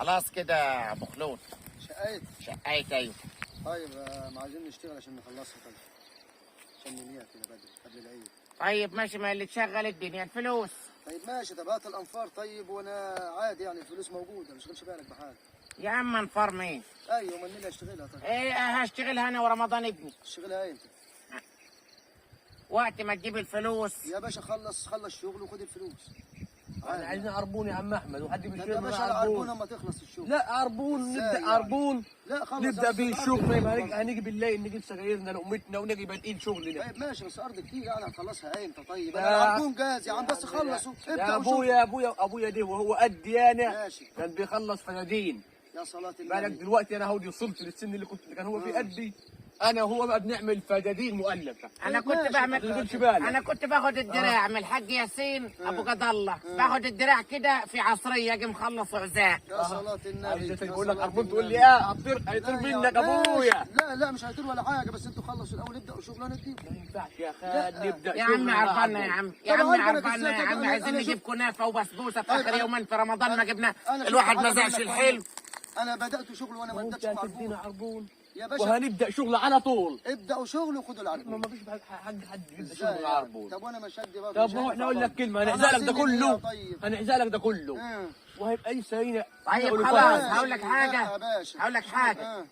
خلاص كده يا ابو خلود. شقيت. شقيت ايوه. طيب ما عايزين نشتغل عشان نخلصها طيب. عشان ننهيها كده بدري قبل العيد. طيب ماشي، ما اللي تشغل الدنيا الفلوس. طيب ماشي، طب هات الانفار طيب، وانا عادي يعني الفلوس موجوده، مش تشغلش بالك بحاجه. يا عم انفار مين؟ ايوه، من اللي هشتغلها طيب؟ ايه هشتغلها انا ورمضان ابني. تشتغلها انت وقت ما تجيب الفلوس. يا باشا. خلص شغل وخد الفلوس. احنا عايزين عربون يا عم احمد، وحد طب بيشتري يا من باشا عربون. العربون اما تخلص الشغل. لا عربون، إزاي نبدا يعني؟ عربون. لا خلص نبدا بيه الأرض الشغل، كتير يبقى والله. هنيجي بالليل نجيب سجايرنا لامتنا ونجي بنقيل شغلنا. طيب ماشي، بس ارض كتير يعني هتخلصها امتى طيب؟ لا. انا العربون جاهز يا عم، بس خلصوا يا ابدأوا ابويا دي وهو قدي انا ماشي. كان بيخلص فنادين. يا صلاة بالك النبي. دلوقتي انا هودي وصلت للسن اللي كان هو في قدي. انا وهو بقى بنعمل فدادين مؤلفه. انا كنت ماشي، بعمل، ما تشغلش بالك. انا كنت باخد الدراع من الحاج ياسين ابو قد الله، باخد الدراع كده في عصريه اجي مخلص عزاء. يا صلاة النبي. عايزة يا تقول لك صلاة عربون تقول النبي. لي هيطير لا يا منك ماشي. ابويا. لا مش هيطير ولا حاجه، بس انتوا خلصوا الاول ابداوا شغلانه دي. ما ينفعش يا لا. خال نبدا يا عم شغل عرفنا مع يا عم، طب يا عم عرفنا عرفنا إزاي؟ يا طب عم، أنا عايزين شوف- نجيب كنافه وبسبوسه في طيب اخر يومين في رمضان ما جبنا، أنا الواحد شوف ما حاجة زعش أقول لك الحلو. انا بدات شغل وانا ما وانت اديتش هتدينا عربون عربون يا باشا. وهنبدا شغل على طول. ابداوا شغل وخدوا العربون. ما فيش حد يبدا إزاي شغل يعني؟ عربون. طب وانا مش هدي برضه. طب ما هو احنا اقول لك كلمه، هنحزق لك ده كله. هنحزق لك ده كله وهيبقى لسه هنا. طيب هنا خلاص، ولفاق. هقول لك حاجه، يا باشا. هقول لك حاجه.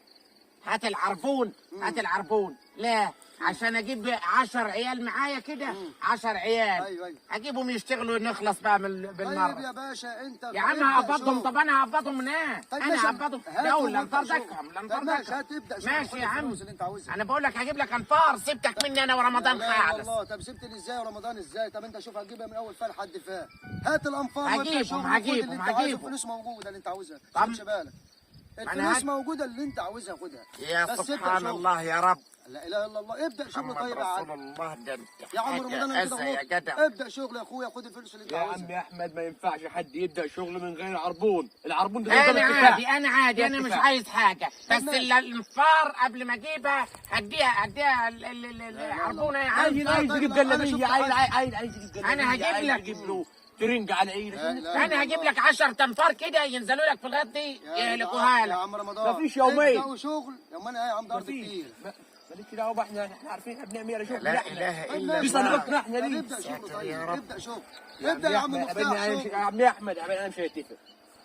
هات العربون، هات العربون. لا، عشان اجيب 10 عيال معايا كده، 10 عيال ايوه. اجيبهم يشتغلوا نخلص بقى طيب بالمره. يا باشا انت يا عم هقبضهم. طب انا هقبضهم منين؟ طيب انا ماشي. هقبضهم هاتوا دولة وابدأ شغل. لنفردكهم طب ماشي، هات ابدا شغل. ماشي خد يا عم، الفلوس اللي انت عاوزها. انا بقول لك هجيب لك انفار، سيبتك مني انا ورمضان لا لا خالص. الله. طب سبتني ازاي ورمضان ازاي؟ طب انت شوف هتجيبها من اول فال لحد فال. هات الانفار وابدأ هجيبهم، شغل وخد هجيبهم، اللي انت عاوزه. هجيبهم. الفلوس موجوده اللي انت عاوزها. طب خدش بالك، أنا الفلوس موجوده اللي انت عاوزها خدها. يا بس ابدأ سبحان شغل. الله يا رب. لا اله الا الله. ابدا شغل. محمد طيب يا رسول عم. الله. ده انت يا عم رمضان انا كده يا غلط. جدع. ابدا شغل يا اخويا، خد الفلوس اللي انت يا عاوزها. عم يا احمد ما ينفعش حد يبدا شغل من غير عربون. العربون ده انا اتفاق. عادي، انا عادي، انا مش اتفاق. عايز حاجه، بس ماشي. الانفار قبل ما اجيبها هديها العربونه يا عم. عايز يجيب طيب، أنا جلابيه، شفت عايز يجيب جلابيه. أنا هجيب عايز لك. يجيب له ترنج على ايده. لا إله انا هجيب لك 10 تنفار كده ينزلوا لك في الغد دي يهلكوها يا لك. عم رمضان. مفيش يومين. ابداوا شغل. يا ما انا يا عم ده ارض كتير. مالكش دعوه بقى، احنا عارفين احنا بنعمل ايه شغل. لا اله الا دي الله. صنعتنا احنا طب دي. ابدا شغل. ساتر طيب يا رب. ابدا شغل. ابدا يا عم مفتاح شغل. يا عم يا احمد انا مش هيتفق.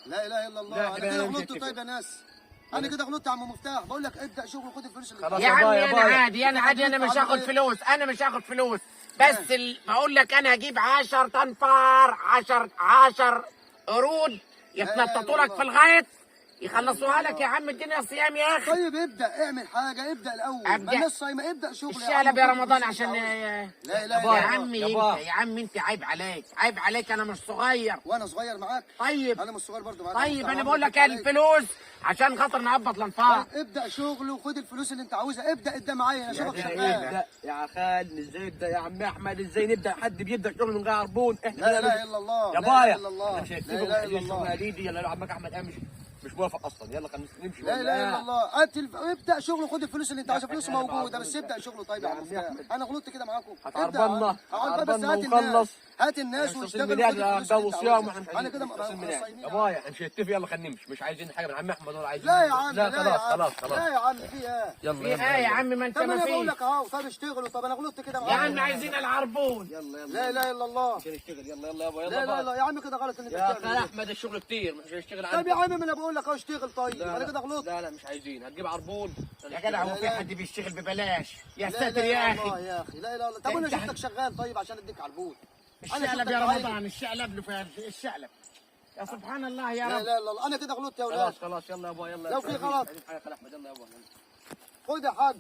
لا اله الا الله. لا، انا كده كده مش غلطت. هتفق. طيب يا ناس، انا كده غلطت يا عم مفتاح. بقول لك ابدا شغل وخد الفلوس اللي خلاص يا يا عمي بايا انا بايا. عادي، انا عادي، انا مش هاخد فلوس، انا مش هاخد فلوس، بس بقول لك انا هجيب 10 تنفار، 10 قرود يتنططوا لك في الغيط يخلصوها لك يا عم. الدنيا صيام يا اخي. طيب ابدا اعمل حاجه. ابدا الاول. أبدأ. ما الناس صايمه. ابدا شغل يا عم. الشقلب يا خد رمضان الفلوس اللي عشان انت عاوزها. لا يا اله الا الله. عمي يا عم انت عيب عليك، عيب عليك، انا مش صغير. وانا صغير معاك. طيب انا مش صغير برضه معاك. طيب انا عم بقول لك عليك. الفلوس عشان خاطر نقبض الانفار. طيب ابدا شغل وخد الفلوس اللي انت عاوزها. ابدا معايا، انا شوفك شغال. نبدا يا خال ازاي نبدا يا عم احمد؟ ازاي نبدا؟ حد بيبدا شغل من غير عربون؟ احنا لا اله الا الله. يا لا اله بايا الا الله. مش لا هيكتبوا اله الا الله. الشغل دي. يلا عمك احمد انا مش موافق اصلا. يلا خلينا نمشي. لا اله الا الله. ابدا شغل وخد الفلوس اللي انت عاوزها. فلوس موجوده، بس ابدا شغل. طيب يا عم مفتاح، انا غلطت كده معاكم. هتعربنا بس هات الناس. هات الناس واشتغل وخد الفلوس اللي جو انت صيام عاوزها. واحنا انا كده يا بايا احنا مش هنتفق. يلا خلينا نمشي. مش عايزين حاجه من عم احمد ولا عايزين. لا يا عم. لا خلاص. لا يا عم في ايه؟ يلا في ايه يا عم؟ ما انت طب ما انا بقول فيش لك اهو. طب اشتغلوا. طب انا غلطت كده يا معاكم. عم، عايزين العربون. يلا لا اله الا الله. مش هنشتغل. يلا يابا لا لا لا يا عم كده غلط ان انت يا بتعمل خال كده. احمد الشغل كتير مش هنشتغل. طب يا عم ما انا بقول لك اهو اشتغل. طيب لا انا كده غلطت. لا مش عايزين. هتجيب عربون يا جدع هو في حد بيشتغل ببلاش؟ يا لا ساتر لا يا الله اخي. يا اخي. لا لا لا. طب انا شفتك شغال طيب عشان اديك عربون. الشقلب يا رمضان، الشقلب له في الشقلب. يا سبحان الله يا لا رب. لا لا انا كده غلطت يا اولاد. خلاص يلا يابا يلا. لو في غلط. يا خال احمد يلا يابا. خد يا حاج.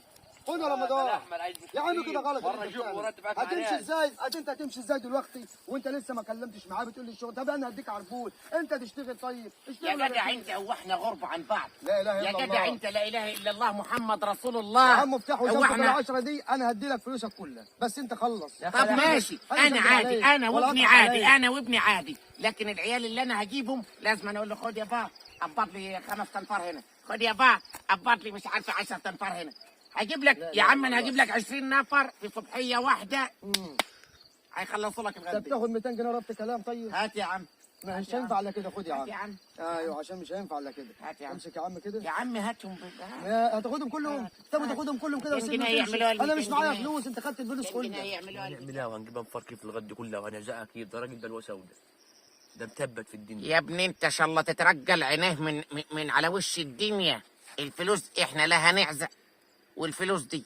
خد يا رمضان. احمد عايز يا عم كده غلط. ورا شغل وراتب اكل هتمشي ازاي؟ انت هتمشي ازاي دلوقتي وانت لسه ما كلمتش معاه بتقول لي الشغل؟ طب انا هديك عربون. انت تشتغل. طيب اشتغل يا جدع انت هو احنا غربة عن بعض؟ لا اله الا يا الله. جدع انت لا اله الا الله محمد رسول يا الله. عم مفتاح هو وزنك احنا ال10 دي انا هدي لك فلوسك كلها، بس انت خلص. طب ماشي، انا عادي، انا وابني عادي، انا وابني عادي، لكن العيال اللي انا هجيبهم لازم انا اقول له خد يا با قبض لي 5 تنفار هنا، خد يا با قبض لي مش عارفه 10 تنفار هنا. هجيب لك يا عم، انا هجيب لك 20 نفر في صبحيه واحده هيخلصوا لك انت الغد. بتاخد 200 جنيه ربط كلام. طيب هات يا عم. مش هينفع على كده. خد يا هات يا عم. عم. ايوه عشان مش هينفع على كده. هات يا عم. امسك يا عم كده. يا عم هاتهم هتاخدهم كلهم. طب تاخدهم كلهم كده 200 وسيبني جنيه وتمشي. يعملوها انا مش 200 معايا جنيه. فلوس، انت خدت الفلوس 200 جنيه كلها. يعملوها لي. نعملها وهنجيبها نفركي في الغد كلها وهنرزقها اكيد. ده راجل بلوى سودة، ده مثبت في الدنيا. يا ابني انت ان شاء الله تترجل عينيه من على وش الدنيا. الفلوس احنا لا هنعزق، والفلوس دي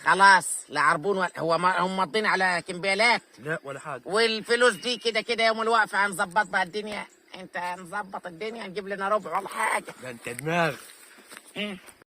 خلاص لا عربون ولا هو هم ماضين على كمبيالات. لا ولا حاجه. والفلوس دي كده كده يوم الوقفه هنظبط بها الدنيا. انت هنظبط الدنيا، نجيب لنا ربع ولا حاجه. ده انت دماغ. إيه؟